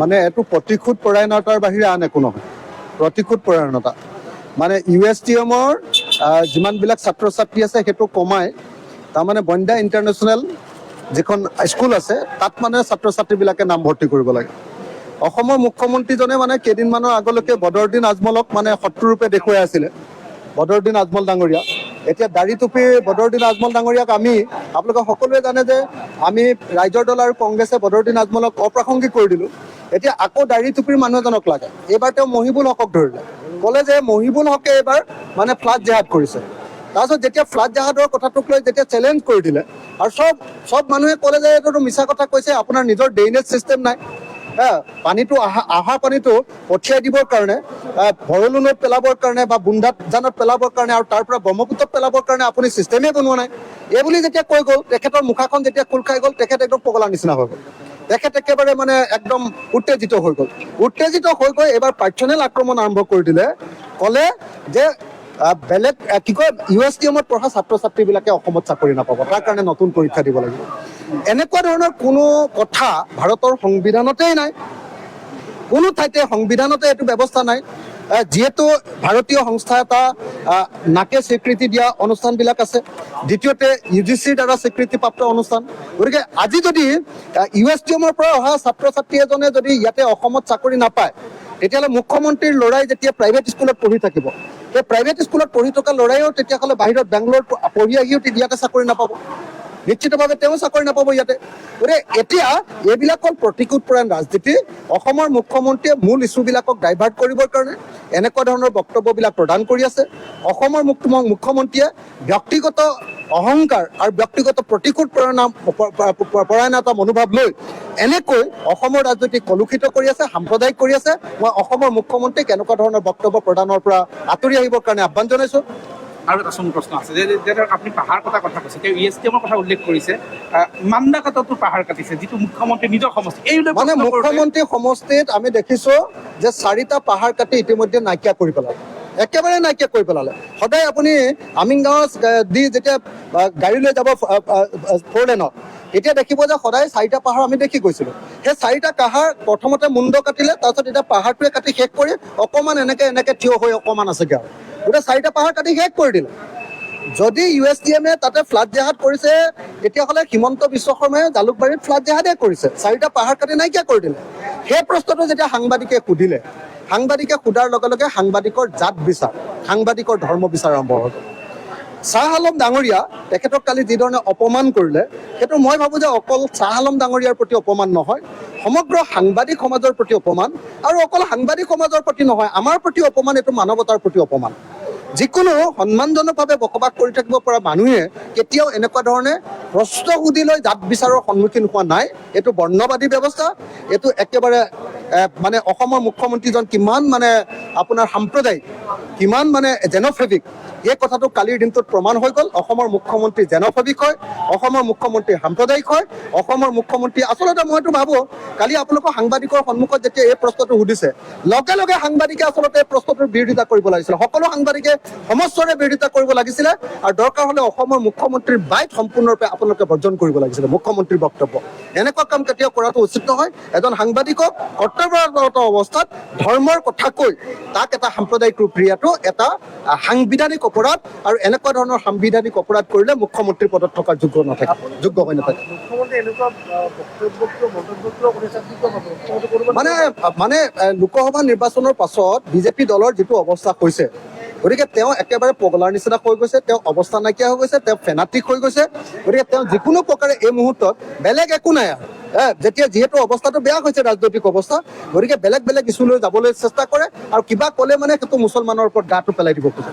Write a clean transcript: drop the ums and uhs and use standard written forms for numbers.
মানে এইটো প্ৰতিশোধ পৰায়ণতাৰ বাহিৰে আন একো নহয়। প্ৰতিশোধ পৰায়ণতা মানে USTMৰ যিমানবিলাক ছাত্ৰ ছাত্ৰী আছে সেইটো কমাই তাৰমানে বন্দা ইণ্টাৰনেশ্যনেল যিখন স্কুল আছে তাত মানে ছাত্ৰ ছাত্ৰীবিলাকে নামভৰ্তি কৰিব লাগে। অসমৰ মুখ্যমন্ত্ৰীজনে মানে কেইদিনমানৰ আগলৈকে বদৰুদ্দিন আজমলক মানে শত্ৰুৰূপে দেখুৱাই আছিলে। বদৰুদ্দিন আজমল ডাঙৰীয়া এতিয়া দাড়ি টুপি বদৰুদ্দিন আজমল ডাঙৰীয়াক আপোনালোকে সকলোৱে জানে যে আমি ৰাইজৰ দল আৰু কংগ্ৰেছে বদৰুদ্দিন আজমলক অপ্ৰাসংগিক কৰি দিলোঁ। এতিয়া আকৌ দাড়ি টুপিৰ মানুহ এজনক লাগে। এইবাৰ তেওঁ মহিবুল হকক ধৰিলে, ক'লে যে মহিবুল হকে এইবাৰ মানে ফ্লাড জেহাদ কৰিছে। তাৰপিছত যেতিয়া ফ্লাড জেহাদৰ কথাটোক লৈ যেতিয়া চেলেঞ্জ কৰি দিলে আৰু চব মানুহে ক'লে যে এইটোতো মিছা কথা কৈছে, আপোনাৰ নিজৰ ড্ৰেইনেজ ছিষ্টেম নাই। পানীটো অহা পানীটো পঠিয়াই দিবৰ কাৰণে ভৰলু নৈত পেলাবৰ কাৰণে বা বুন্দাত জানত পেলাবৰ কাৰণে আৰু তাৰ পৰা ব্ৰহ্মপুত্ৰত পেলাবৰ কাৰণে আপুনি ছিষ্টেমেই বনোৱা নাই। এই বুলি যেতিয়া কৈ গ'ল, তেখেতৰ মুখাখন যেতিয়া খোল খাই গ'ল, তেখেত একদম পগলাৰ নিচিনা হৈ গ'ল। তেখেত একেবাৰে মানে একদম উত্তেজিত হৈ গ'ল। উত্তেজিত হৈ গৈ এইবাৰ পাৰ্চনেল আক্ৰমণ আৰম্ভ কৰি দিলে। ক'লে যে বেলেগ কি কয় USTMত পঢ়া ছাত্ৰ ছাত্ৰীবিলাকে অসমত চাকৰি নাপাব, তাৰ কাৰণে নতুন পৰীক্ষা দিব লাগিব। এনেকুৱা ধৰণৰ কোনো কথা ভাৰতৰ সংবিধানতেই নাই, কোনো ঠাইতে সংবিধানতে এইটো ব্যৱস্থা নাই। যিহেতু ভাৰতীয় সংস্থা এটা নাকে স্বীকৃতি দিয়া অনুষ্ঠানবিলাক আছে, দ্বিতীয়তে UGCৰ দ্বাৰা স্বীকৃতিপ্ৰাপ্ত অনুষ্ঠান। গতিকে আজি যদি USTMৰ পৰা অহা ছাত্ৰ ছাত্ৰী এজনে যদি ইয়াতে অসমত চাকৰি নাপায়, তেতিয়াহ'লে মুখ্যমন্ত্ৰীৰ ল'ৰাই যেতিয়া প্ৰাইভেট স্কুলত পঢ়ি থাকিব, সেই প্ৰাইভেট স্কুলত পঢ়ি থকা ল'ৰাইও তেতিয়াহ'লে বাহিৰত বেংগলোৰ পঢ়ি আহিও ইয়াতে চাকৰি নাপাব, নিশ্চিতভাৱে তেওঁ চাকৰি নাপাব ইয়াতে। গতিকে এতিয়া এইবিলাক হ'ল প্ৰতিশোধ পৰায়ণ ৰাজনীতি। অসমৰ মুখ্যমন্ত্ৰীয়ে মূল ইছ্যুবিলাকক ডাইভাৰ্ট কৰিবৰ কাৰণে এনেকুৱা ধৰণৰ বক্তব্যবিলাক প্ৰদান কৰি আছে। অসমৰ মুখ্যমন্ত্ৰীয়ে ব্যক্তিগত অহংকাৰ আৰু ব্যক্তিগত প্ৰতিশোধ পৰায়ণতা মনোভাৱ লৈ এনেকৈ অসমৰ ৰাজনীতিক কলুষিত কৰি আছে, সাম্প্ৰদায়িক কৰি আছে। মই অসমৰ মুখ্যমন্ত্ৰীক এনেকুৱা ধৰণৰ বক্তব্য প্ৰদানৰ পৰা আঁতৰি আহিবৰ কাৰণে আহ্বান জনাইছোঁ। আৰু এটা প্ৰশ্ন আছে যে আপুনি পাহাৰ কটাৰ কথা কৈছে, তেওঁ USTMৰ কথা উল্লেখ কৰিছে। মান্দাকাটাতো পাহাৰ কাটিছে, যিটো মুখ্যমন্ত্ৰী নিজৰ সমষ্টি। এই মানে মুখ্যমন্ত্ৰী সমষ্টিত আমি দেখিছোঁ যে 4টা পাহাৰ কাটি ইতিমধ্যে নাইকিয়া কৰি পেলালে, একেবাৰে নাইকিয়া কৰি পেলালে। সদায় আপুনি আমিনগাঁও দি যেতিয়া গাড়ী লৈ যাব 4 লেনত, এতিয়া দেখিব যে সদায় 4টা পাহাৰ আমি দেখি গৈছিলোঁ। সেই 4টা পাহাৰ প্ৰথমতে মুণ্ড কাটিলে, তাৰপিছত এতিয়া পাহাৰটোৱে কাটি শেষ কৰি অকণমান এনেকে থিয় হৈ অকণমান আছেগৈ আৰু গোটেই 4টা পাহাৰ কাটি শেষ কৰি দিলে। যদি USTMে তাতে ফ্লাড জেহাদ কৰিছে, তেতিয়াহ'লে হিমন্ত বিশ্ব শৰ্মাই জালুকবাৰীত ফ্লাড জেহাদে কৰিছে, 4টা পাহাৰ কাটি নাইকিয়া কৰি দিলে। সেই প্ৰশ্নটো যেতিয়া সাংবাদিকে সুধিলে, সাংবাদিকে সোধাৰ লগে লগে সাংবাদিকৰ জাত বিচাৰ, সাংবাদিকৰ ধৰ্ম বিচাৰ আৰম্ভ হৈ গ'ল। শ্বাহ আলম ডাঙৰীয়া তেখেতক কালি যিধৰণে অপমান কৰিলে, সেইটো মই ভাবোঁ যে অকল শ্বাহ আলম ডাঙৰীয়াৰ প্ৰতি অপমান নহয়, সমগ্ৰ সাংবাদিক সমাজৰ প্ৰতি অপমান। আৰু অকল সাংবাদিক সমাজৰ প্ৰতি নহয়, আমাৰ প্ৰতি অপমান, এইটো মানৱতাৰ প্ৰতি অপমান। যিকোনো সন্মানজনকভাৱে বসবাস কৰি থাকিব পৰা মানুহে কেতিয়াও এনেকুৱা ধৰণে প্ৰশ্ন সুধি লৈ জাত বিচাৰৰ সন্মুখীন হোৱা নাই। এইটো বৰ্ণবাদী ব্যৱস্থা, এইটো একেবাৰে মানে অসমৰ মুখ্যমন্ত্ৰীজন কিমান মানে আপোনাৰ সাম্প্ৰদায়িক, কিমান মানে জেন'ফেবিক, এই কথাটো কালিৰ দিনটোত প্ৰমাণ হৈ গ'ল। অসমৰ মুখ্যমন্ত্ৰী জেন'ফেবিক হয়, অসমৰ মুখ্যমন্ত্ৰী সাম্প্ৰদায়িক হয়, অসমৰ মুখ্যমন্ত্ৰী আচলতে মইতো ভাবোঁ কালি আপোনালোকৰ সাংবাদিকৰ সন্মুখত যেতিয়া এই প্ৰশ্নটো সুধিছে, লগে লগে সাংবাদিকে আচলতে এই প্ৰশ্নটোৰ বিৰোধিতা কৰিব লাগিছিলে। সকলো সাংবাদিকে সমস্যাৰে বিৰোধিতা কৰিব লাগিছিলে আৰু দৰকাৰ হ'লে অসমৰ মুখ্যমন্ত্ৰীৰ বাইট সম্পূৰ্ণৰূপে আপোনালোকে বৰ্জন কৰিব লাগিছিলে। মুখ্যমন্ত্ৰীৰ বক্তব্য এনেকুৱা কাম কেতিয়াও কৰাটো উচিত নহয়। এজন সাংবাদিকক কৰ্তব্যৰত অৱস্থাত ধৰ্মৰ কথা কৈ তাক এটা সাম্প্ৰদায়িক ৰূপ দিয়াটো এটা সাংবিধানিক অপৰাধ, আৰু এনেকুৱা ধৰণৰ সাংবিধানিক অপৰাধ কৰিলে মুখ্যমন্ত্ৰীৰ পদত থকাৰ যোগ্য হৈ নাথাকে। মানে লোকসভা নিৰ্বাচনৰ পাছত বিজেপি দলৰ যিটো অৱস্থা হৈছে, গতিকে তেওঁ একেবাৰে পগলাৰ নিচিনা হৈ গৈছে, তেওঁ অৱস্থা নাইকিয়া হৈ গৈছে, তেওঁ ফেনাটিক হৈ গৈছে। গতিকে তেওঁ যিকোনো প্ৰকাৰে এই মুহূৰ্তত বেলেগ একো নাই আৰু যেতিয়া যিহেতু অৱস্থাটো বেয়া হৈছে, ৰাজনৈতিক অৱস্থা, গতিকে বেলেগ ইছ্যুলৈ যাবলৈ চেষ্টা কৰে আৰু কিবা ক'লে মানে সেইটো মুছলমানৰ ওপৰত গাটো পেলাই দিব খোজে।